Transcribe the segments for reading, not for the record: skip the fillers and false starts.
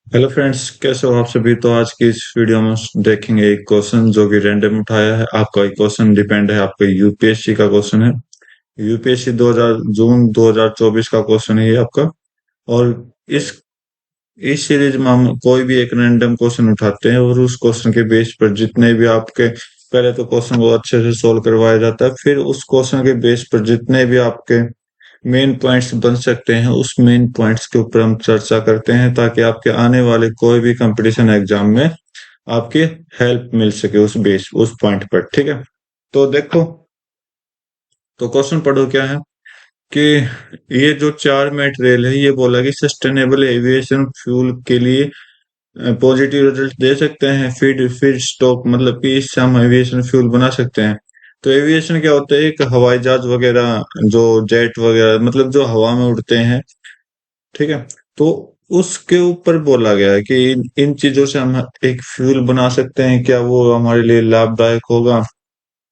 Hello friends, कैसे हो आप सभी। तो आज की इस वीडियो में देखेंगे एक क्वेश्चन जो कि रैंडम उठाया है। आपका एक क्वेश्चन डिपेंड है, आपका यूपीएससी का क्वेश्चन है। यूपीएससी 2000 जून 2024 का क्वेश्चन है ये आपका। और इस इस सीरीज में हम कोई भी एक रैंडम क्वेश्चन उठाते हैं और उस क्वेश्चन के बेस पर जितने भी आपके पहले तो क्वेश्चन को अच्छे से सोल्व करवाया जाता है, फिर उस क्वेश्चन के बेस पर जितने भी आपके मेन पॉइंट्स बन सकते हैं उस मेन पॉइंट्स के ऊपर हम चर्चा करते हैं, ताकि आपके आने वाले कोई भी कंपटीशन एग्जाम में आपकी हेल्प मिल सके उस पॉइंट पर। ठीक है, तो देखो, तो क्वेश्चन पढ़ो क्या है कि ये जो चार मटेरियल है, ये बोला कि सस्टेनेबल एविएशन फ्यूल के लिए पॉजिटिव रिजल्ट दे सकते हैं। फीड स्टॉक मतलब कि इससे हम एविएशन फ्यूल बना सकते हैं। तो एविएशन क्या होता है? एक हवाई जहाज वगैरह, जो जेट वगैरह मतलब जो हवा में उड़ते हैं, ठीक है। तो उसके ऊपर बोला गया है कि इन चीजों से हम एक फ्यूल बना सकते हैं, क्या वो हमारे लिए लाभदायक होगा?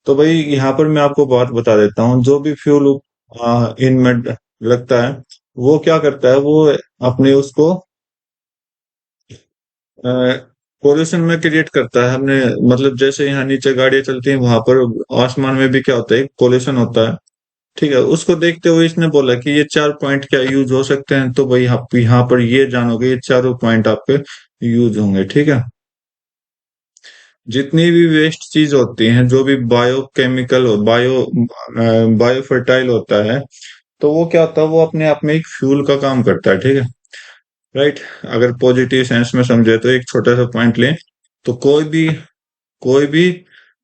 तो भाई यहाँ पर मैं आपको बात बता देता हूँ। जो भी फ्यूल इनमें लगता है, वो क्या करता है, वो अपने उसको पोल्यूशन में क्रिएट करता है। हमने मतलब जैसे यहाँ नीचे गाड़ियां चलती हैं, वहां पर आसमान में भी क्या होता है, पोल्यूशन होता है। ठीक है, उसको देखते हुए इसने बोला कि ये चार पॉइंट क्या यूज हो सकते हैं। तो भाई आप यहाँ पर ये जानोगे, ये चारों पॉइंट आपके यूज होंगे। ठीक है, जितनी भी वेस्ट चीज होती हैं, जो भी बायोकेमिकल हो, बायो फर्टाइल होता है, तो वो क्या होता है, वो अपने आप में एक फ्यूल का काम करता है। ठीक है, राइट। अगर पॉजिटिव सेंस में समझे तो एक छोटा सा पॉइंट लें, तो कोई भी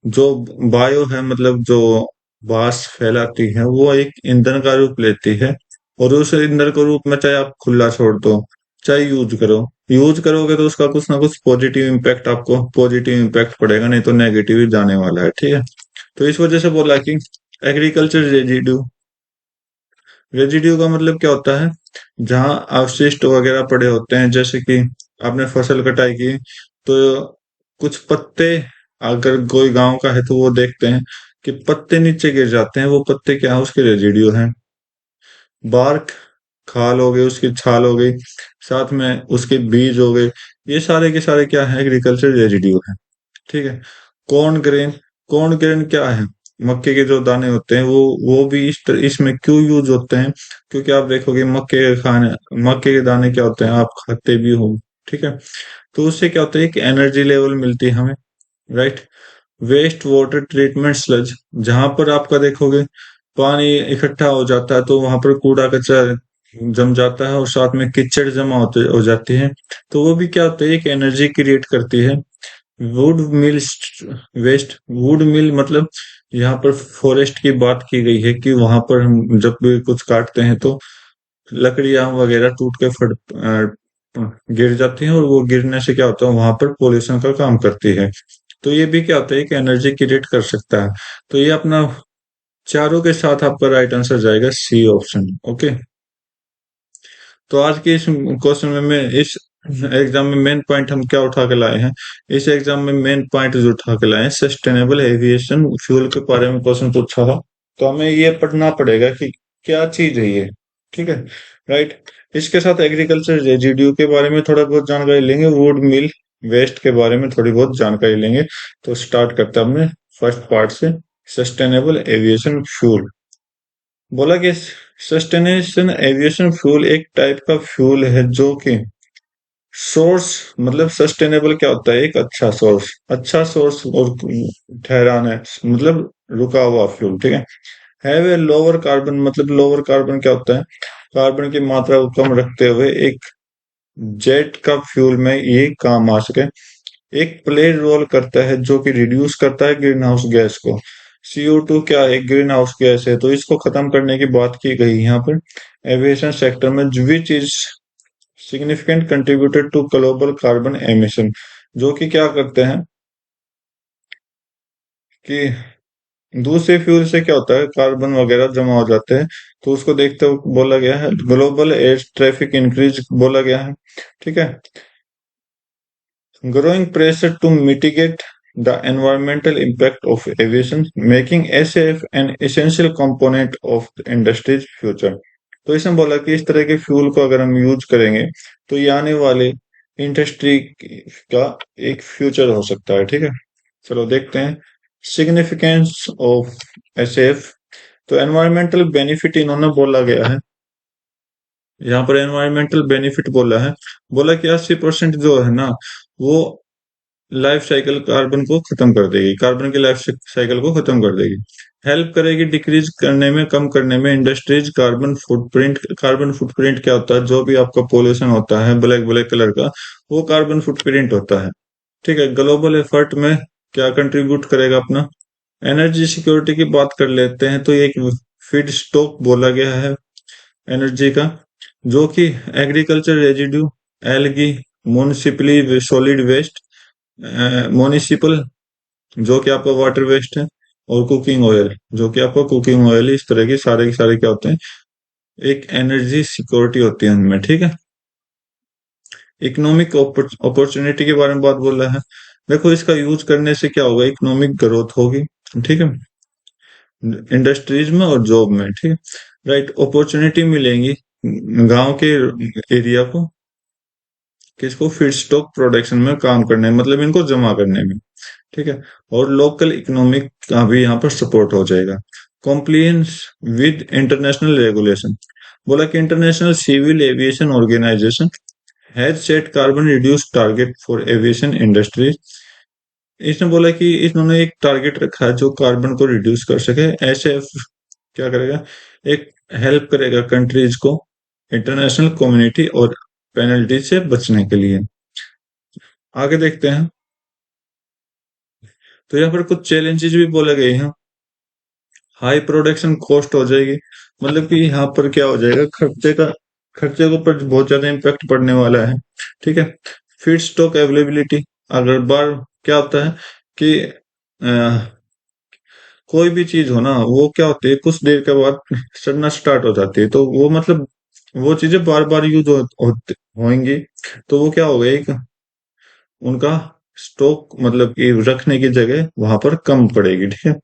जो बायो है, मतलब जो बास फैलाती है, वो एक ईंधन का रूप लेती है। और उस ईंधन के रूप में चाहे आप खुला छोड़ दो, चाहे यूज करोगे, तो उसका कुछ ना कुछ पॉजिटिव इम्पैक्ट, आपको पॉजिटिव इम्पैक्ट पड़ेगा, नहीं तो नेगेटिव ही जाने वाला है। ठीक है, तो इस वजह से बोला कि एग्रीकल्चर रेजिड्यू, रेजिड्यू का मतलब क्या होता है, जहां अवशिष्ट वगैरह पड़े होते हैं। जैसे कि आपने फसल कटाई की, तो कुछ पत्ते, अगर कोई गांव का है तो वो देखते हैं कि पत्ते नीचे गिर जाते हैं। वो पत्ते क्या है, उसके रेजिड्यू हैं। बार्क, खाल हो गई, उसकी छाल हो गई, साथ में उसके बीज हो गए, ये सारे के सारे क्या है, एग्रीकल्चर रेजिड्यू है। ठीक है, कॉर्न ग्रेन, कॉर्न ग्रेन क्या है, मक्के के जो दाने होते हैं, वो भी इसमें क्यों यूज होते हैं? क्योंकि आप देखोगे मक्के के दाने क्या होते हैं, आप खाते भी हो। ठीक है, तो उससे क्या होता है, एक एनर्जी लेवल मिलती है हमें, right. Waste water treatment sludge, जहां पर आपका देखोगे पानी इकट्ठा हो जाता है, तो वहां पर कूड़ा कचरा जम जाता है और साथ में कीचड़ जमा होते हो जाती है। तो वो भी क्या होता है, एक एनर्जी क्रिएट करती है। वुड मिल वेस्ट, वुड मिल मतलब यहाँ पर फॉरेस्ट की बात की गई है कि वहां पर हम जब भी कुछ काटते हैं, तो लकड़ियां वगैरह टूट के गिर जाती हैं, और वो गिरने से क्या होता है, वहां पर पोल्यूशन का काम करती है। तो ये भी क्या होता है, एक एनर्जी क्रिएट कर सकता है। तो ये अपना चारों के साथ आपका राइट आंसर जाएगा सी ऑप्शन। ओके, तो आज के इस क्वेश्चन में मैं इस एग्जाम में मेन पॉइंट हम क्या उठा के लाए हैं, इस एग्जाम में मेन पॉइंट जो उठा के लाए हैं, सस्टेनेबल एविएशन फ्यूल के बारे में क्वेश्चन पूछा था। तो हमें ये पढ़ना पड़ेगा कि क्या चीज है ये। ठीक है, राइट। इसके साथ एग्रीकल्चर रेजिड्यू के बारे में थोड़ा बहुत जानकारी लेंगे, वुड मिल वेस्ट के बारे में थोड़ी बहुत जानकारी लेंगे। तो स्टार्ट करते हैं अपने फर्स्ट पार्ट से, सस्टेनेबल एविएशन फ्यूल। बोला कि सस्टेनेशन एविएशन फ्यूल एक टाइप का फ्यूल है जो कि सोर्स, मतलब सस्टेनेबल क्या होता है, एक अच्छा सोर्स और ठहराना मतलब रुका हुआ फ्यूल। ठीक है, हैव ए लोअर कार्बन, मतलब लोअर कार्बन क्या होता है, कार्बन की मात्रा को कम रखते हुए एक जेट का फ्यूल में ये काम आ सके। एक प्ले रोल करता है जो कि रिड्यूस करता है ग्रीन हाउस गैस को। CO2 क्या है, ग्रीन हाउस गैस है, तो इसको खत्म करने की बात की गई यहाँ पर। एविएशन सेक्टर में which is significant contributed to global carbon emission, जो कि क्या करते हैं कि दूसरे फ्यूल से क्या होता है, कार्बन वगैरह जमा हो जाते हैं। तो उसको देखते हुए बोला गया है ग्लोबल एयर ट्रैफिक इंक्रीज बोला गया है। ठीक है, growing pressure to mitigate the environmental impact of aviation, making SAF an essential component of the industry's future। तो इसमें बोला कि इस तरह के फ्यूल को अगर हम यूज करेंगे, तो ये आने वाले इंडस्ट्री का एक फ्यूचर हो सकता है। ठीक है, चलो देखते हैं सिग्निफिकेंस ऑफ एसएफ। तो एनवायरमेंटल बेनिफिट इन्होंने बोला गया है, यहाँ पर एनवायरमेंटल बेनिफिट बोला है। बोला कि 80% जो है ना, वो लाइफ साइकिल कार्बन को खत्म कर देगी, कार्बन की लाइफ साइकिल को खत्म कर देगी। हेल्प करेगी डिक्रीज करने में, कम करने में industries carbon footprint. Carbon footprint क्या होता है? जो भी आपका पोल्यूशन होता है ब्लैक ब्लैक कलर का, वो कार्बन फुटप्रिंट होता है। ठीक है, ग्लोबल एफर्ट में क्या कंट्रीब्यूट करेगा अपना? एनर्जी सिक्योरिटी की बात कर लेते हैं, तो एक फीड स्टॉक बोला गया है एनर्जी का, जो कि agriculture residue, algae, municipally solid waste, municipal जो कि आपका वाटर वेस्ट है, और कुकिंग ऑयल जो कि आपका कुकिंग ऑयल है। इस तरह के सारे क्या होते हैं, एक एनर्जी सिक्योरिटी होती है उनमें। ठीक है, इकोनॉमिक अपॉर्चुनिटी के बारे में बात बोल रहा है। देखो, इसका यूज करने से क्या होगा, इकोनॉमिक ग्रोथ होगी। ठीक है, इंडस्ट्रीज में और जॉब में। ठीक है, राइट, अपॉर्चुनिटी मिलेंगी गांव के एरिया को, किसको? फीड स्टॉक प्रोडक्शन में काम करने में, मतलब इनको जमा करने में। ठीक है, और लोकल इकोनॉमिक का भी यहाँ पर सपोर्ट हो जाएगा। Compliance with international regulation. बोला कि International Civil Aviation Organization has set carbon reduce target for aviation industry. इसने बोला कि इन्होंने एक टारगेट रखा है जो कार्बन को रिड्यूस कर सके। ऐसे क्या करेगा, एक हेल्प करेगा कंट्रीज को इंटरनेशनल कम्युनिटी और पेनल्टी से बचने के लिए। आगे देखते हैं, तो यहाँ पर कुछ चैलेंजेस भी बोले गए हैं। हाई प्रोडक्शन कॉस्ट हो जाएगी, मतलब कि यहाँ पर क्या हो जाएगा, खर्चे के ऊपर बहुत ज्यादा इम्पैक्ट पड़ने वाला है। ठीक है, फीड स्टॉक अवेलेबिलिटी, अगर बार क्या होता है कि कोई भी चीज हो ना, वो क्या होती है कुछ देर के बाद सड़ना स्टार्ट हो जाती है, तो वो मतलब वो चीजें बार बार यूज होंगी, तो वो क्या होगा, एक उनका स्टॉक मतलब कि रखने की जगह वहां पर कम पड़ेगी। ठीक है,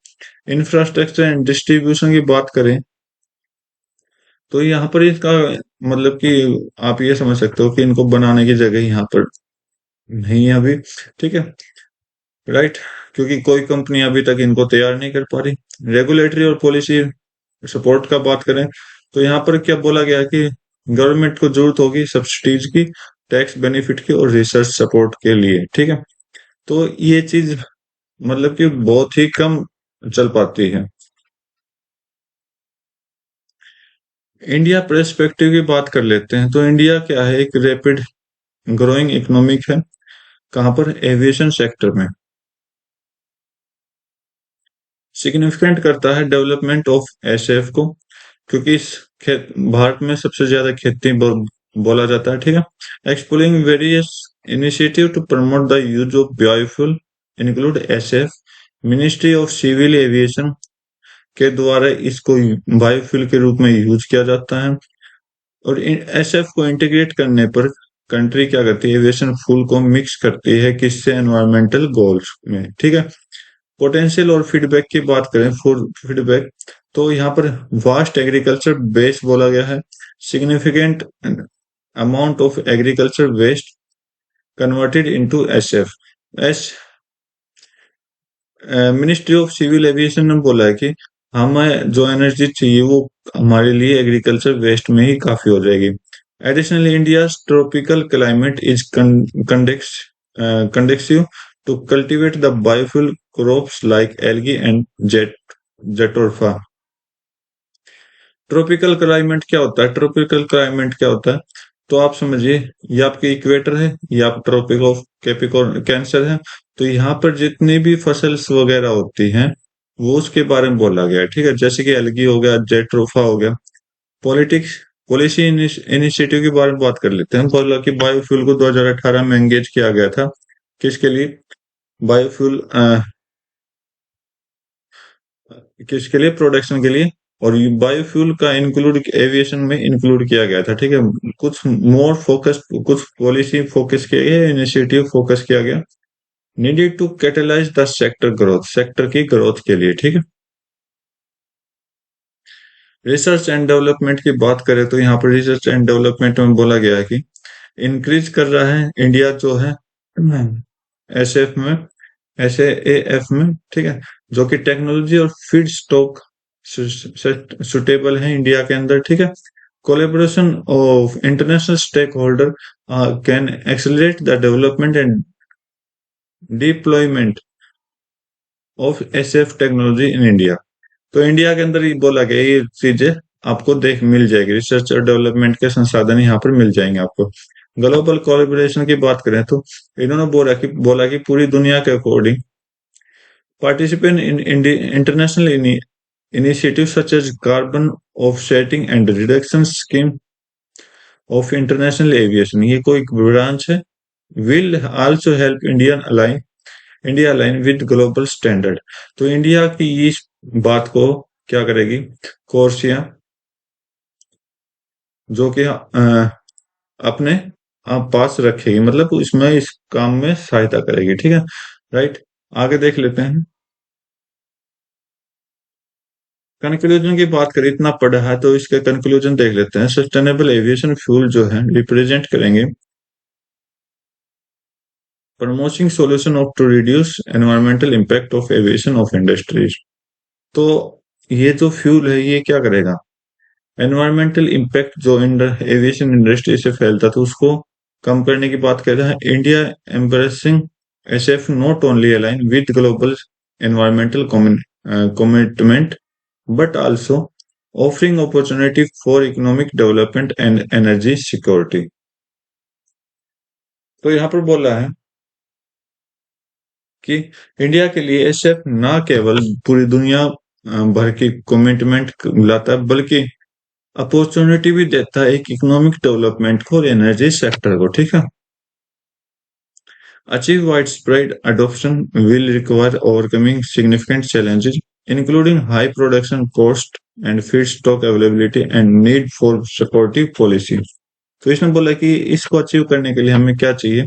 इंफ्रास्ट्रक्चर एंड डिस्ट्रीब्यूशन की बात करें, तो यहाँ पर इसका मतलब कि आप ये समझ सकते हो कि इनको बनाने की जगह यहाँ पर नहीं है अभी। ठीक है, राइट, क्योंकि कोई कंपनी अभी तक इनको तैयार नहीं कर पा रही। रेगुलेटरी और पॉलिसी सपोर्ट का बात करें, तो यहाँ पर क्या बोला गया है कि गवर्नमेंट को जरूरत होगी सब्सिडीज की, टैक्स बेनिफिट की और रिसर्च सपोर्ट के लिए। ठीक है, तो ये चीज मतलब कि बहुत ही कम चल पाती है। इंडिया पर्सपेक्टिव की बात कर लेते हैं, तो इंडिया क्या है, एक रैपिड ग्रोइंग इकोनॉमिक है। कहाँ पर? एविएशन सेक्टर में सिग्निफिकेंट करता है डेवलपमेंट ऑफ एसएफ को, क्योंकि इस भारत में सबसे ज्यादा खेती बोला जाता है। ठीक है, exploring various initiative to promote the use of biofuel include SAF. Ministry of Civil Aviation के द्वारा इसको बायोफ्यूल के रूप में यूज किया जाता है। और एसएफ को इंटीग्रेट करने पर कंट्री क्या करती है, एविएशन फ्यूल को मिक्स करती है, किससे? एनवायरमेंटल गोल्स में। ठीक है, पोटेंशियल और फीडबैक की बात करें, फूड फीडबैक, तो यहाँ पर वास्ट एग्रीकल्चर बेस बोला गया है। Significant amount of agriculture waste converted into SAF. As Ministry of Civil Aviation ने बोला है कि हमें जो एनर्जी चाहिए वो हमारे लिए एग्रीकल्चर वेस्ट में ही काफी हो जाएगी। Additionally India tropical climate is conducive to cultivate the biofuel crops like algae and jatropha। Tropical climate क्या होता है? ट्रॉपिकल क्लाइमेट क्या होता है, तो आप समझिए, ये आपके इक्वेटर है, ये आप ट्रॉपिक ऑफ कैंसर है। तो यहाँ पर जितनी भी फसल्स वगैरह होती हैं, वो उसके बारे में बोला गया है। ठीक है, जैसे कि एल्गी हो गया, जेट्रोफा हो गया। पॉलिटिक्स पॉलिसी इनिशिएटिव के बारे में बात कर लेते हैं। बोला कि बायोफ्यूल को 2018 में एंगेज किया गया था, किसके लिए? बायोफ्यूल किसके लिए? प्रोडक्शन के लिए। और बायोफ्यूल का इंक्लूड एविएशन में इंक्लूड किया गया था। ठीक है, कुछ मोर फोकस, कुछ पॉलिसी फोकस किया गया, इनिशिएटिव फोकस किया गया, needed to catalyze the sector growth, sector की ग्रोथ के लिए। ठीक है, रिसर्च एंड डेवलपमेंट की बात करें, तो यहाँ पर रिसर्च एंड डेवलपमेंट में बोला गया है कि इंक्रीज कर रहा है इंडिया जो है एसएफ में, एसएएफ में, ठीक है, जो कि टेक्नोलॉजी और फीड स्टॉक सुटेबल है इंडिया के अंदर, ठीक है। Collaboration of international stakeholder can accelerate the development and deployment of SAF technology in India. तो इंडिया के अंदर ये बोला गया ये चीजें आपको देख मिल जाएगी, रिसर्च और डेवलपमेंट के संसाधन यहाँ पर मिल जाएंगे आपको। ग्लोबल कोलैबोरेशन की बात करें तो इन्होंने बोला कि पूरी दुनिया के according participate in international initiatives such as carbon offsetting and reduction scheme of international aviation, ये कोई ब्रांच है, will also help India align with global standard. तो इंडिया की इस बात को क्या करेगी कोर्सिया, जो कि अपने पास रखेगी, मतलब इसमें इस काम में सहायता करेगी, ठीक है। राइट, आगे देख लेते हैं। कंक्लूजन की बात करें, इतना पढ़ा है तो इसके कंक्लूजन देख लेते हैं। सस्टेनेबल एविएशन फ्यूल जो है रिप्रेजेंट करेंगे promoting solution of to reduce environmental impact of aviation of industries. तो ये जो फ्यूल है ये क्या करेगा, एनवायरमेंटल इम्पैक्ट जो एविएशन इंडस्ट्री से फैलता था उसको कम करने की बात कर रहा है। India embracing SAF not only align with global environmental commitment but also offering opportunity for economic development and energy security। तो यहाँ पर बोला है कि इंडिया के लिए एसएफ ना केवल पूरी दुनिया भर की कमिटमेंट लाता है बल्कि अपॉर्चुनिटी भी देता है एक इकोनॉमिक डेवलपमेंट को और एनर्जी सेक्टर को, ठीक है। Achieve widespread adoption will require overcoming significant challenges, including high production cost and feedstock availability and need for supportive policy। तो इसमें बोला कि इसको अचीव करने के लिए हमें क्या चाहिए,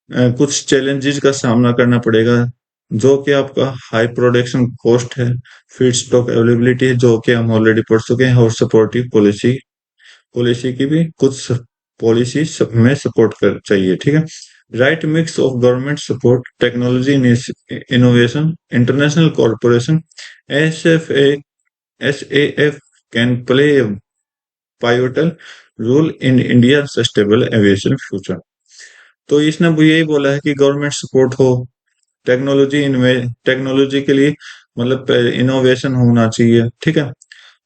कुछ चैलेंजेस का सामना करना पड़ेगा, जो कि आपका हाई प्रोडक्शन कॉस्ट है, फीड स्टॉक अवेलेबिलिटी है जो कि हम ऑलरेडी पढ़ चुके हैं, और सपोर्टिव पॉलिसी पॉलिसी की भी कुछ पॉलिसी सब में सपोर्ट कर चाहिए, ठीक है। Right mix of government support, technology innovation, international corporation, S A F can play pivotal role in India sustainable aviation future. तो इसने यही बोला है कि गवर्नमेंट सपोर्ट हो, टेक्नोलॉजी के लिए मतलब इनोवेशन होना चाहिए, ठीक है,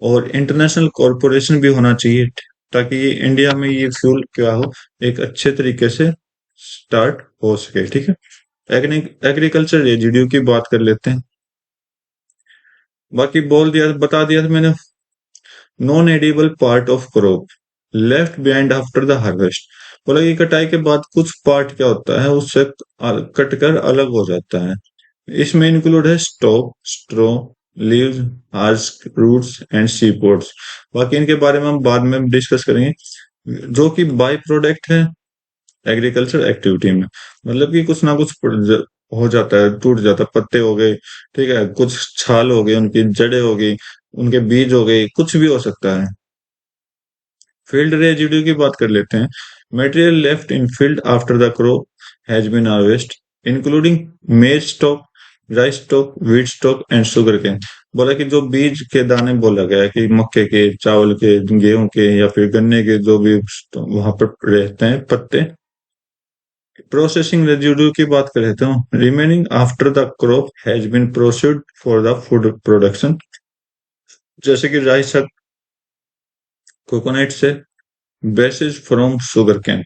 और इंटरनेशनल कॉरपोरेशन भी होना चाहिए, ताकि ये इंडिया में ये फ्यूल क्या हो एक अच्छे तरीके से स्टार्ट हो सके, ठीक है। एग्रीकल्चर रेजिड्यू की बात कर लेते हैं। बाकी बता दिया था मैंने। Non edible part of crop left behind after the harvest, बोला कि कटाई के बाद कुछ पार्ट क्या होता है उससे कटकर अलग हो जाता है। इसमें इंक्लूड है stalk, straw, leaves, husk, roots and seedpods. बाकी इनके बारे में हम बाद में डिस्कस करेंगे, जो कि बाई प्रोडक्ट है एग्रीकल्चर एक्टिविटी में, मतलब कि कुछ ना कुछ हो जाता है, टूट जाता है, पत्ते हो गए, ठीक है, कुछ छाल हो गई, उनकी जड़ें हो गई, उनके बीज हो गए, कुछ भी हो सकता है। फील्ड रेजिड्यू की बात कर लेते हैं। Material left in field after the crop has been harvest including maize stalk, rice stalk, wheat stalk and sugar cane. बोला कि जो बीज के दाने बोला गया है कि मक्के के, चावल के, गेहूं के या फिर गन्ने के जो भी वहां पर रहते हैं पत्ते। प्रोसेसिंग रेजिड्यू की बात कर लेते हैं। Remaining after the crop has been processed for the food production, जैसे कि राइस, कोकोनट से, बेसिस फ्रॉम शुगर कैन।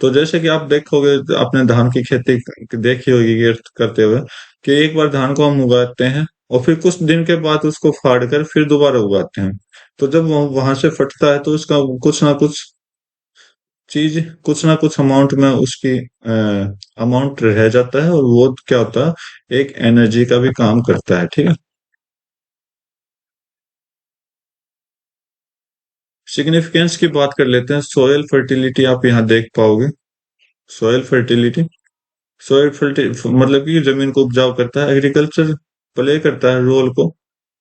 तो जैसे कि आप देखोगे, आपने धान की खेती देखी होगी करते हुए, कि एक बार धान को हम उगाते हैं और फिर कुछ दिन के बाद उसको फाड़ कर फिर दोबारा उगाते हैं। तो जब वो वहां से फटता है तो उसका कुछ ना कुछ अमाउंट में उसकी अमाउंट रह जाता है, और वो क्या होता है एक एनर्जी का भी काम करता है, ठीक है। सिग्निफिकेंस की बात कर लेते हैं। सोयल फर्टिलिटी आप यहाँ देख पाओगे। सोयल फर्टिलिटी, सॉइल फर्टिलिटी मतलब कि जमीन को उपजाऊ करता है। एग्रीकल्चर प्ले करता है रोल को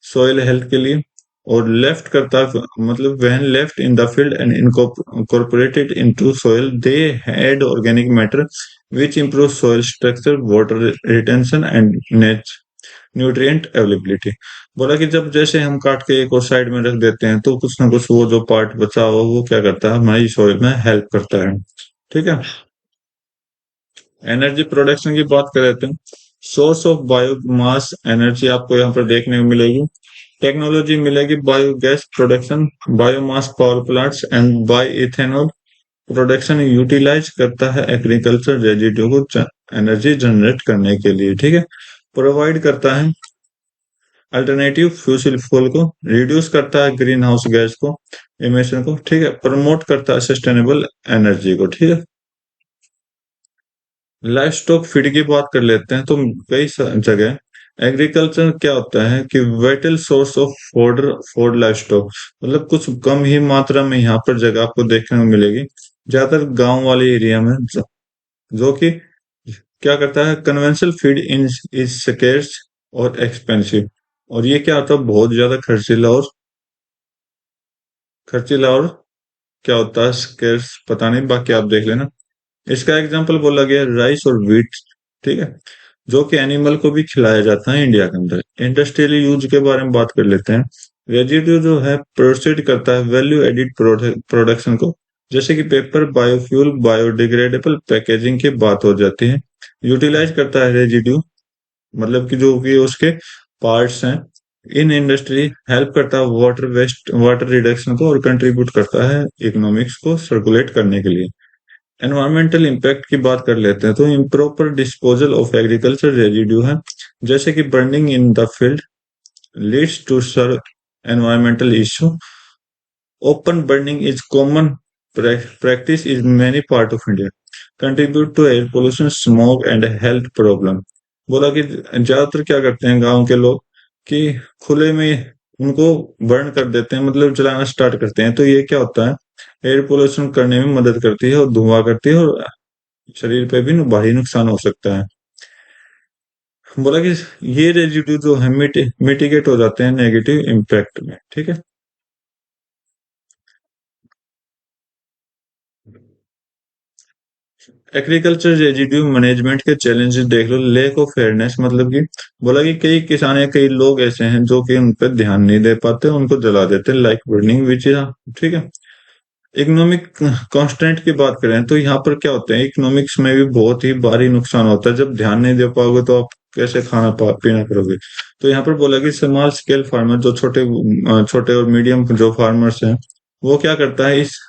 सॉइल हेल्थ के लिए, और लेफ्ट करता है, मतलब when left in the field and incorporated into soil they add organic matter which improves soil structure, water retention and nutrient availability. बोला कि जब जैसे हम काट के एक और साइड में रख देते हैं तो कुछ ना कुछ वो जो पार्ट बचा हुआ वो क्या करता है, हमारी सॉइल में हेल्प करता है। ठीक है। एनर्जी प्रोडक्शन की बात कर लेते हैं। सोर्स ऑफ बायोमास एनर्जी आपको यहाँ पर देखने को मिलेगी। टेक्नोलॉजी मिलेगी biogas production, biomass power plants and bioethanol production utilize करता है एग्रीकल्चर रेजिड्यू को एनर्जी जनरेट करने के लिए। ठीक है। प्रोवाइड करता है अल्टरनेटिव फ्यूल फ्यूल को, रिड्यूस करता है ग्रीन हाउस गैस को, इमिशन को। ठीक है। प्रमोट करता है सस्टेनेबल एनर्जी को। ठीक है। लाइफ स्टॉक फीड की बात कर लेते हैं। तो कई जगह एग्रीकल्चर क्या होता है कि vital source of food food life stock, मतलब कुछ कम ही मात्रा में यहाँ पर जगह आपको देखने को मिलेगी, ज्यादातर गांव वाले एरिया में, जो कि क्या करता है, conventional feed in is scarce और एक्सपेंसिव, और ये क्या होता है, बहुत ज्यादा खर्चीला और क्या होता है, स्केर्स पता नहीं, बाकी आप देख लेना। इसका एग्जांपल बोला गया राइस और व्हीट। ठीक है। जो कि एनिमल को भी खिलाया जाता है इंडिया के अंदर। इंडस्ट्रियल यूज के बारे में बात कर लेते हैं। रेजिड्यू जो है प्रोसीड करता है वैल्यू एडिड प्रोडक्शन को, जैसे कि पेपर, बायोफ्यूल, बायोडिग्रेडेबल पैकेजिंग की बात हो जाती है। यूटिलाइज करता है रेजिड्यू, मतलब कि जो कि उसके पार्ट्स हैं इन इंडस्ट्री, हेल्प करता है वाटर वेस्ट वाटर रिडक्शन को और कंट्रीब्यूट करता है इकोनॉमिक्स को सर्कुलेट करने के लिए। एनवायरमेंटल इम्पैक्ट की बात कर लेते हैं। तो improper disposal of agriculture residue है, जैसे कि burning in the field leads to severe environmental issue. Open burning is common practice in many part of India, contribute to air pollution, smog and health problem। बोला कि ज्यादातर क्या करते हैं गांव के लोग कि खुले में उनको बर्न कर देते हैं, मतलब जलाना स्टार्ट करते हैं। तो ये क्या होता है, एयर पोल्यूशन करने में मदद करती है और धुआं करती है और शरीर पे भी भारी नुकसान हो सकता है। बोला कि ये रेजिड्यू जो है मिटिगेट हो जाते हैं नेगेटिव इम्पैक्ट में। ठीक है। एग्रीकल्चर रेजिड्यू मैनेजमेंट के चैलेंजेस देख लो। लैक ऑफ फेयरनेस, मतलब कि बोला कि कई किसान या कई लोग ऐसे हैं जो कि उन पर ध्यान नहीं दे पाते, उनको जला देते, लाइक बर्निंग विच। ठीक है। इकोनॉमिक कांस्टेंट की बात करें तो यहाँ पर क्या होता है, इकोनॉमिक्स में भी बहुत ही भारी नुकसान होता है। जब ध्यान नहीं दे पाओगे तो आप कैसे खाना पीना करोगे। तो यहाँ पर बोला कि स्मॉल स्केल फार्मर, जो छोटे और मीडियम जो फार्मर्स हैं, वो क्या करता है, इस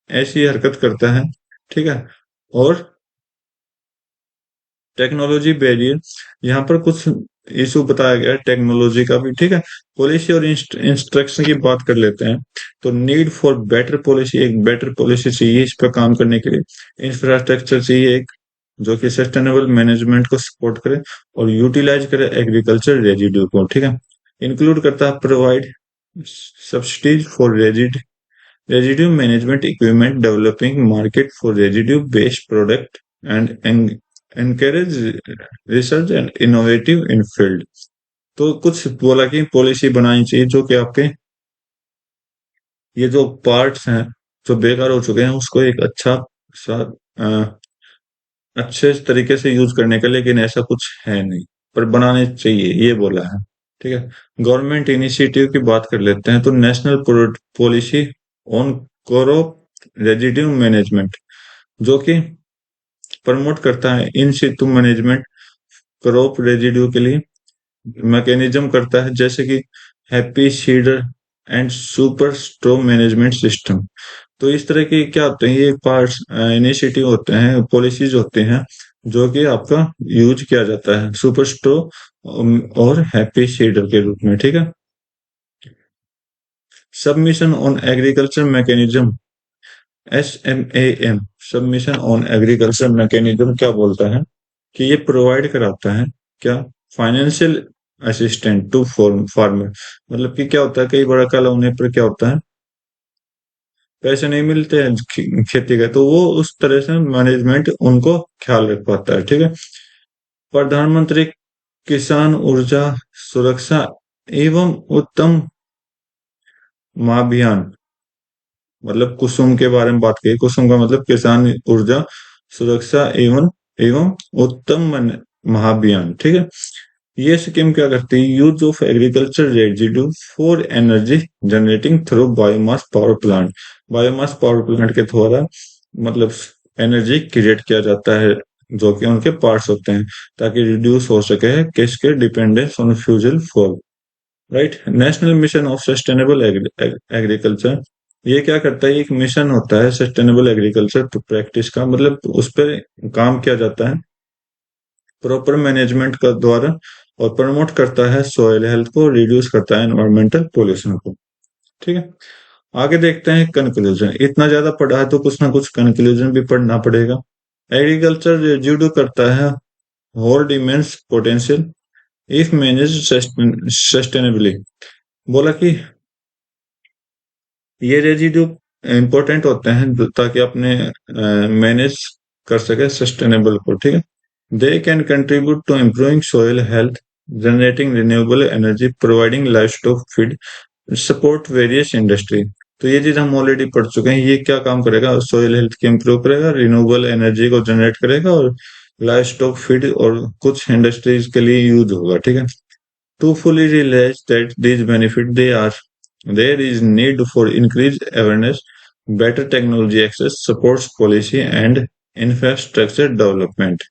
ऐसी हरकत करता है। ठीक है। और टेक्नोलॉजी बैरियर, यहाँ पर कुछ इशू बताया गया है टेक्नोलॉजी का भी। ठीक है। पॉलिसी और इंस्ट्रक्शन की बात कर लेते हैं। तो नीड फॉर बेटर पॉलिसी, एक बेटर पॉलिसी चाहिए इस पर काम करने के लिए। इंफ्रास्ट्रक्चर चाहिए एक, जो कि सस्टेनेबल मैनेजमेंट को सपोर्ट करे और यूटिलाइज करे एग्रीकल्चर रेजिड्यू को। ठीक है। इंक्लूड करता है provide subsidies for residue management equipment, developing market for residue based product and encourage research and innovative in field. तो कुछ बोला कि पॉलिसी बनानी चाहिए जो कि आपके ये जो पार्ट्स हैं जो बेकार हो चुके हैं उसको एक अच्छा सा अच्छे तरीके से यूज करने का, लेकिन ऐसा कुछ है नहीं, पर बनाने चाहिए ये बोला है। ठीक है। गवर्नमेंट इनिशिएटिव की बात कर लेते हैं। तो national policy on crop residue management, जो कि प्रमोट करता है in situ management crop residue के लिए, मैकेनिज्म करता है, जैसे कि happy seeder and super straw management system. तो इस तरह के क्या होते हैं, ये पार्ट्स इनिशिएटिव होते हैं, पॉलिसीज होते हैं जो कि आपका यूज किया जाता है सुपर स्ट्रो और हैप्पी सीडर के रूप में। ठीक है। Submission on agriculture mechanism, SMAM, submission on agriculture mechanism क्या बोलता है कि ये प्रोवाइड कराता है क्या, फाइनेंशियल असिस्टेंट टू फार्मर। मतलब कि क्या होता है, कई बड़ा काला होने पर क्या होता है, पैसे नहीं मिलते हैं खेती के, तो वो उस तरह से मैनेजमेंट उनको ख्याल रख पाता है। ठीक है। प्रधानमंत्री किसान ऊर्जा सुरक्षा एवं उत्तम महाभियान मतलब कुसुम के बारे में बात की। कुसुम का मतलब किसान ऊर्जा सुरक्षा एवं एवं उत्तम महाभियान, ठीक है। ये स्कीम क्या करती है? Use of agriculture residue for energy generating through biomass power plant. Biomass power plant के द्वारा मतलब एनर्जी क्रिएट किया जाता है जो कि उनके पार्ट्स होते हैं, ताकि रिड्यूस हो सके किसके dependence on fossil fuel. Right. National mission of sustainable agriculture, ये क्या करता है? एक मिशन होता है सस्टेनेबल एग्रीकल्चर प्रैक्टिस का, मतलब उस पर काम किया जाता है प्रॉपर मैनेजमेंट का द्वारा, और प्रमोट करता है सॉइल हेल्थ को, रिड्यूस करता है एनवायरमेंटल पोल्यूशन को, ठीक है। आगे देखते हैं कंक्लूजन। इतना ज्यादा पढ़ा है तो कुछ ना कुछ कंक्लूजन भी पढ़ना पड़ेगा। एग्रीकल्चर रिड्यू करता है hold immense potential if manage sustainably. बोला कि ये रेजिड्यू इंपॉर्टेंट होते हैं ताकि अपने मैनेज कर सके सस्टेनेबल को, ठीक है। They can contribute to improving soil health, generating renewable energy, providing livestock feed, support various industry. तो ये चीज हम ऑलरेडी पढ़ चुके हैं। ये क्या काम करेगा? सोइल हेल्थ की इम्प्रूव करेगा, रिन्यूएबल एनर्जी को जनरेट करेगा, और लाइफ स्टॉक फीड और कुछ इंडस्ट्रीज के लिए यूज होगा, ठीक है। To fully realize that these benefits they are, there is need for increased awareness, better technology access, supports policy and infrastructure development।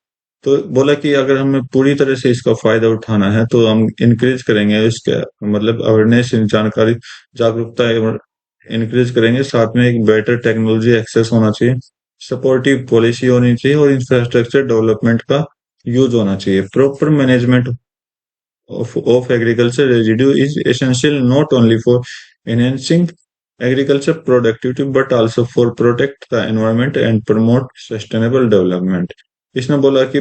तो बोला कि अगर हमें पूरी तरह से इसका फायदा उठाना है तो हम इंक्रीज करेंगे इसके मतलब अवेयरनेस, जानकारी, जागरूकता इंक्रीज करेंगे। साथ में एक बेटर टेक्नोलॉजी एक्सेस होना चाहिए, सपोर्टिव पॉलिसी होनी चाहिए, और इंफ्रास्ट्रक्चर डेवलपमेंट का यूज होना चाहिए। Proper management of agriculture residue is essential not only for enhancing agriculture productivity but also for protect the environment and promote sustainable development। इसने बोला कि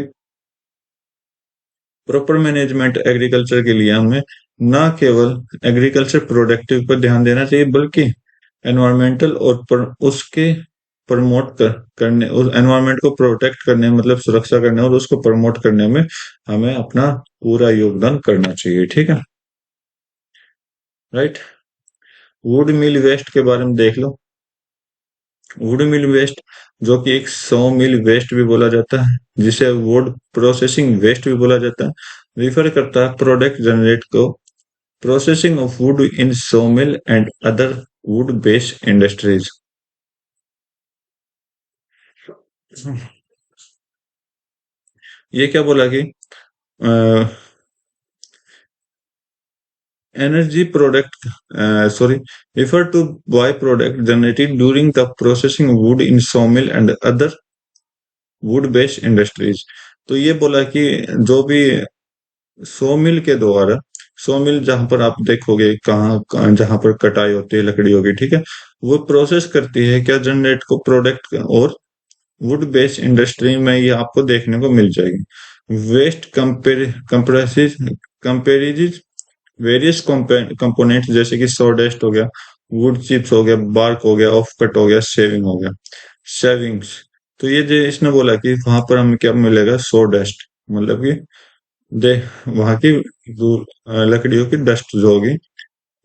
प्रॉपर मैनेजमेंट एग्रीकल्चर के लिए हमें ना केवल एग्रीकल्चर प्रोडक्टिव पर ध्यान देना चाहिए बल्कि एनवायरमेंटल और उसके प्रमोट करने, उस एनवायरमेंट को प्रोटेक्ट करने मतलब सुरक्षा करने और उसको प्रमोट करने में हमें अपना पूरा योगदान करना चाहिए, ठीक है। राइट। वुड मिल वेस्ट के बारे में देख लो। वुड मिल वेस्ट जो कि एक सौ मिल वेस्ट भी बोला जाता है, जिसे वुड प्रोसेसिंग वेस्ट भी बोला जाता है, रिफर करता है प्रोडक्ट जनरेट को processing of would in so mill and other would based industries. ये क्या बोला कि energy product sorry refer to byproduct generated during the processing wood in sawmill and other wood based industries। तो ये बोला कि जो भी sawmill के द्वारा, sawmill जहां पर आप देखोगे जहां पर कटाई होती है लकड़ियों की, ठीक है, वो प्रोसेस करती है क्या? जनरेट को प्रोडक्ट, और वुड बेस्ड इंडस्ट्री में ये आपको देखने को मिल जाएगी। वेस्ट कंप्रेसिस कंपेरिज वेरियस कंपोनेंट्स जैसे कि सॉडेस्ट हो गया, वुड चिप्स हो गया, बार्क हो गया, ऑफ कट हो गया, शेविंग हो गया, शेविंग्स। तो ये जो इसने बोला कि वहां पर हमें क्या मिलेगा? सॉडेस्ट मतलब कि दे वहां की लकड़ियों की डस्ट जो होगी,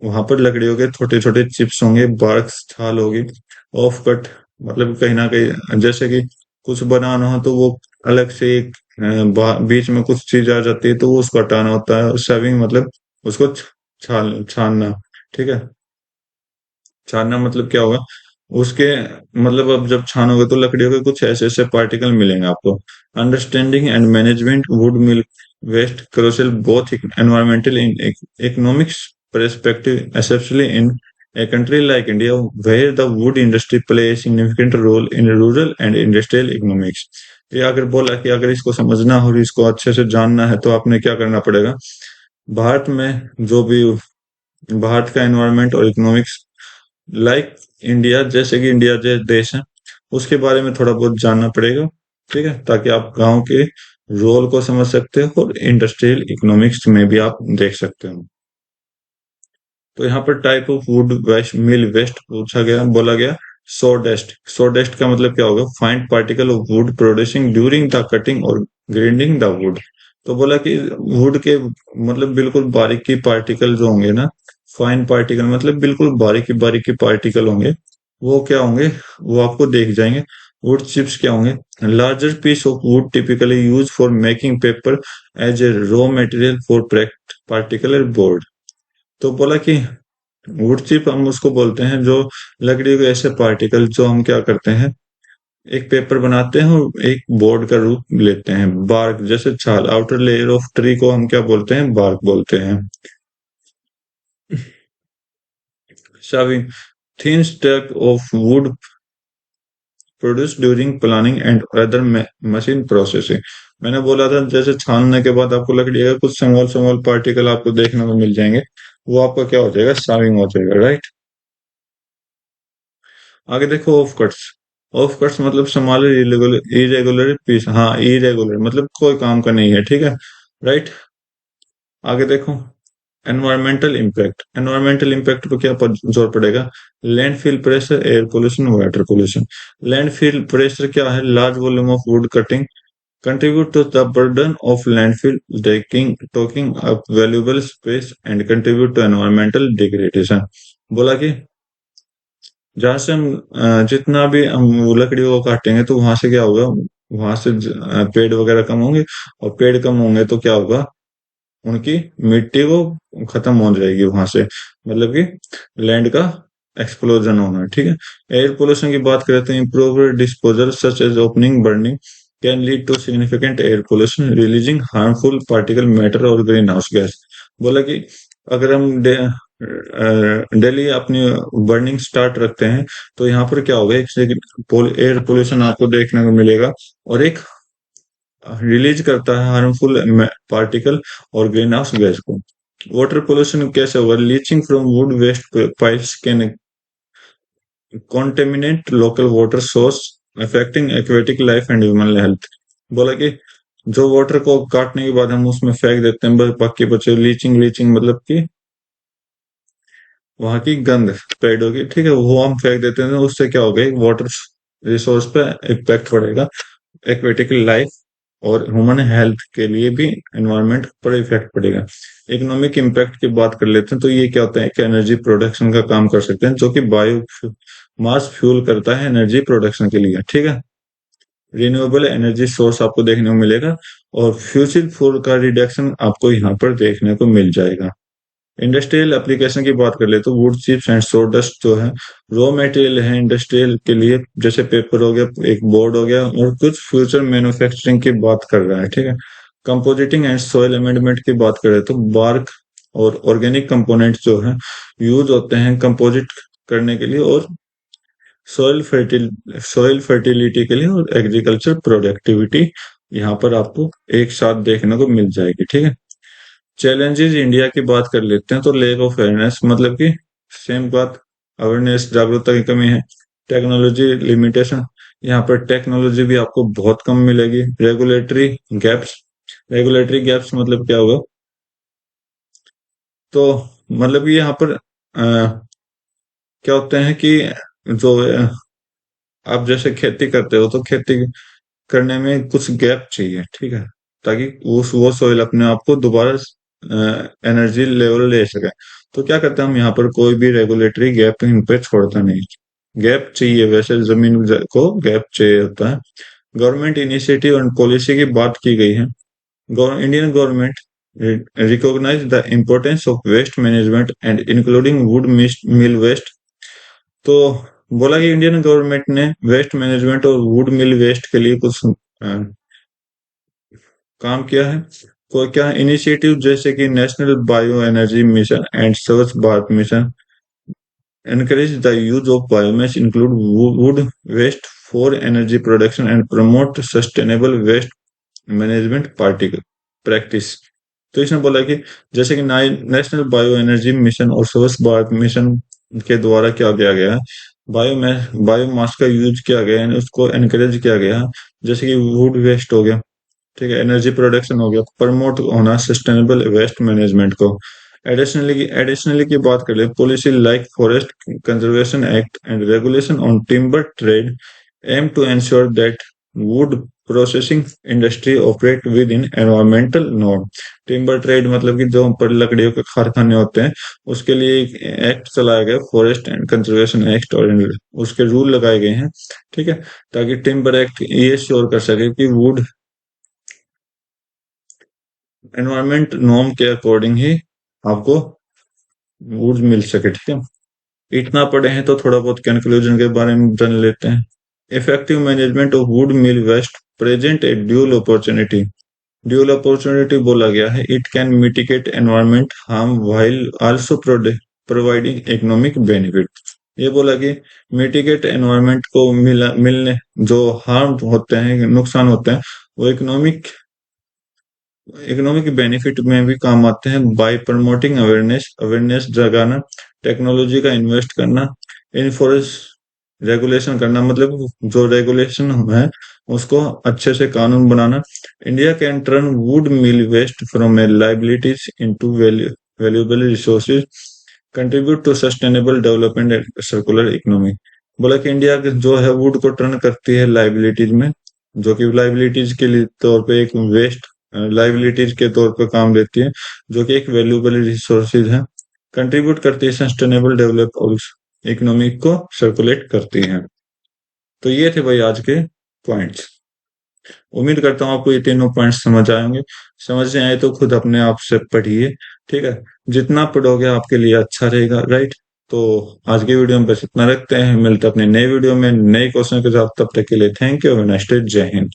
वहां पर लकड़ियों के छोटे छोटे चिप्स होंगे, बार्क छाल होगी, ऑफ कट मतलब कहीं ना कहीं जैसे कि कुछ बनाना हो तो वो अलग से एक बीच में कुछ चीज आ जाती है तो वो उसको हटाना होता है। शेविंग मतलब उसको छानना, ठीक है। छानना मतलब क्या होगा? उसके मतलब अब जब छानोगे तो लकड़ियों के कुछ ऐसे ऐसे पार्टिकल मिलेंगे आपको। Understanding and management wood mill waste crucial both environmental in economics perspective, especially in a country like India, where the wood industry play a significant role in rural and industrial economics। ये अगर बोला कि अगर इसको समझना हो और इसको अच्छे से जानना है तो आपने क्या करना पड़ेगा? भारत में जो भी भारत का एनवायरनमेंट और इकोनॉमिक्स लाइक इंडिया, जैसे कि इंडिया जैसे देश है उसके बारे में थोड़ा बहुत जानना पड़ेगा, ठीक है, ताकि आप गांव के रोल को समझ सकते हो और इंडस्ट्रियल इकोनॉमिक्स में भी आप देख सकते हो। तो यहाँ पर type of wood waste mill waste पूछा गया, बोला गया सोडेस्ट। सोडेस्ट का मतलब क्या होगा? Find particle of would producing during the cutting और ग्राइंडिंग द वुड। तो बोला कि वुड के मतलब बिल्कुल बारीकी पार्टिकल जो होंगे ना, फाइन पार्टिकल मतलब बिल्कुल बारीकी बारीकी पार्टिकल होंगे। वो क्या होंगे, वो आपको देख जाएंगे। वुड चिप्स क्या होंगे, larger piece of wood typically use for making paper as a raw material for particular board. तो बोला कि वुड चिप हम उसको बोलते हैं जो लकड़ी के ऐसे पार्टिकल जो हम क्या करते हैं, एक पेपर बनाते हैं और एक बोर्ड का रूप लेते हैं। बार्क जैसे छाल, आउटर लेयर ऑफ ट्री को हम क्या बोलते हैं, बार्क बोलते हैं। Shaving, thin stack of wood produced during planning and other machine processing। मैंने बोला था जैसे छानने के बाद आपको लकड़ी का कुछ स्मॉल स्मॉल पार्टिकल आपको देखने को मिल जाएंगे, वो आपका क्या हो जाएगा, शाविंग हो जाएगा, राइट। आगे देखो ऑफ कट्स। ऑफ कट्स मतलब स्मॉल इरेगुलर इरेगुलर पीस, हाँ इरेगुलर मतलब कोई काम का नहीं है, ठीक है, राइट। आगे देखो एनवायरमेंटल इम्पैक्ट। एनवायरमेंटल इम्पैक्ट पर क्या जोर पड़ेगा, landfill pressure, air pollution, water pollution. Landfill pressure क्या है, large volume of would cutting contribute to the burden of landfill, taking up valuable space and contribute to environmental degradation। बोला कि जहां से हम जितना भी हम वो लकड़ी को काटेंगे तो वहां से क्या होगा, वहां से पेड़ वगैरह कम होंगे, और पेड़ कम होंगे तो क्या होगा, उनकी मिट्टी को खत्म हो जाएगी वहां से, मतलब कि लैंड का एक्सप्लोजन होना, ठीक है। एयर पोल्यूशन की बात करें तो improve disposal such as opening burning can lead to significant air pollution releasing harmful particle matter और ग्रीन हाउस गैस। बोला कि अगर हम डेली अपनी बर्निंग स्टार्ट रखते हैं तो यहाँ पर क्या होगा, एक एयर पोल्यूशन आपको देखने को मिलेगा, और एक रिलीज करता है हार्मफुल पार्टिकल और ग्रीन हाउस गैस को। वाटर पोल्यूशन कैसे होगा, leaching from wood waste pipes can contaminate local water source affecting aquatic life and human health. बोला कि जो वाटर को काटने के बाद हम उसमें फेंक देते हैं बाकी बचे, लीचिंग, लीचिंग मतलब कि वहां की गंध स्प्रेड होगी, ठीक है, वो हम फेंक देते हैं, उससे क्या होगा, वाटर रिसोर्स पे इम्पैक्ट पड़ेगा, एक्वेटिक लाइफ और ह्यूमन हेल्थ के लिए भी एनवायरनमेंट पर इफेक्ट पड़ेगा। इकोनॉमिक इम्पैक्ट की बात कर लेते हैं तो ये क्या होता है, कि एनर्जी प्रोडक्शन का काम कर सकते हैं, जो कि बायो मास फ्यूल करता है एनर्जी प्रोडक्शन के लिए, ठीक है। रिन्यूएबल एनर्जी सोर्स आपको देखने को मिलेगा, और फ्यूचर फूल का रिडक्शन आपको यहाँ पर देखने को मिल जाएगा। इंडस्ट्रियल एप्लीकेशन की बात कर ले तो वुड चिप्स एंड सोडस्ट जो है रॉ मटेरियल है इंडस्ट्रियल के लिए, जैसे पेपर हो गया, एक बोर्ड हो गया, और कुछ फ्यूचर मैन्युफैक्चरिंग की बात कर रहा है, ठीक है। कंपोजिटिंग एंड सॉइल अमेंडमेंट की बात करें तो बार्क और ऑर्गेनिक कंपोनेंट्स जो है यूज होते हैं कंपोजिट करने के लिए, और सॉइल फर्टिलिटी के लिए, और एग्रीकल्चर प्रोडक्टिविटी यहाँ पर आपको एक साथ देखने को मिल जाएगी, ठीक है। चैलेंजेस इंडिया की बात कर लेते हैं तो लेक ऑफ अवेयरनेस मतलब कि सेम बात, अवेयरनेस जागरूकता की कमी है। टेक्नोलॉजी लिमिटेशन, यहाँ पर टेक्नोलॉजी भी आपको बहुत कम मिलेगी। रेगुलेटरी गैप्स, रेगुलेटरी गैप्स मतलब क्या होगा, तो मतलब कि यहाँ पर क्या होते हैं कि जो आप जैसे खेती करते हो तो खेती करने में कुछ गैप चाहिए, ठीक है, ताकि उस वो सोइल अपने आप को दोबारा एनर्जी लेवल ले सके। तो क्या करते हैं हम यहाँ पर, कोई भी रेगुलेटरी गैप इन पे छोड़ता नहीं। गैप चाहिए, वैसे जमीन को गैप चाहिए होता है। गवर्नमेंट इनिशिएटिव एंड पॉलिसी की बात की गई है। Indian government recognize the importance of waste management and including wood mill waste. तो बोला कि इंडियन गवर्नमेंट ने वेस्ट मैनेजमेंट और वुड मिल वेस्ट के लिए कुछ काम किया है। कोई क्या इनिशिएटिव, जैसे कि national bio energy mission and Swachh Bharat mission encourage the use of biomass, include wood waste for energy production and promote sustainable waste management particle practice. तो इसने बोला कि जैसे कि नेशनल बायो एनर्जी मिशन और स्वच्छ भारत मिशन के द्वारा क्या किया गया है, बायोमास का यूज किया गया है, उसको एनकरेज किया गया है। जैसे कि वुड वेस्ट हो गया, ठीक है, एनर्जी प्रोडक्शन हो गया, प्रमोट होना सस्टेनेबल वेस्ट मैनेजमेंट को। एडिशनली की बात कर ले, policy like forest conservation act and regulation on timber trade aim to ensure that wood processing industry operate within environmental norm. Timber trade मतलब कि जो ऊपर लकड़ियों के कारखाने होते हैं, उसके लिए एक एक्ट चलाया गया, फॉरेस्ट एंड कंजर्वेशन एक्ट, और उसके रूल लगाए गए हैं, ठीक है, ताकि टिम्बर एक्ट ये श्योर कर सके कि वुड एनवायरमेंट नॉर्म के अकॉर्डिंग ही आपको वुड मिल सके, ठीक है। इतना पढ़े हैं तो थोड़ा बहुत कंक्लूजन के बारे में जान लेते हैं। Effective management of wood mill waste present a dual opportunity. Dual opportunity बोला गया है, it can mitigate environment harm while also providing economic benefit. ये बोला कि मिटिगेट एनवायरमेंट को मिलने जो हार्म होते हैं, नुकसान होते हैं, वो इकोनॉमिक बेनिफिट में भी काम आते हैं। बाय प्रमोटिंग अवेयरनेस, अवेयरनेस जगाना, टेक्नोलॉजी का इन्वेस्ट करना, इन्फोर्स रेगुलेशन करना, मतलब जो रेगुलेशन है उसको अच्छे से कानून बनाना। India can turn wood mill waste from a liabilities into valuable resources, contribute to sustainable development and circular economy. बोला कि इंडिया जो है वुड को टर्न करती है लाइबिलिटीज में, जो कि लाइबिलिटीज के लिए तौर पे एक वेस्ट लाइबिलिटीज के तौर पर काम लेती है, जो कि एक वैल्यूएबल रिसोर्सेज है, कंट्रीब्यूट करती है सस्टेनेबल डेवलप और इकोनॉमिक को सर्कुलेट करती है। तो ये थे भाई आज के पॉइंट्स। उम्मीद करता हूँ आपको ये तीनों पॉइंट्स समझ आए होंगे। समझ नहीं आए तो खुद अपने आप से पढ़िए, ठीक है। जितना पढ़ोगे आपके लिए अच्छा रहेगा, राइट। तो आज की वीडियो में बस इतना रखते हैं, मिलते हैं अपने नए वीडियो में नए क्वेश्चन के साथ। तब तक के लिए थैंक यू, नेक्स्ट जय हिंद।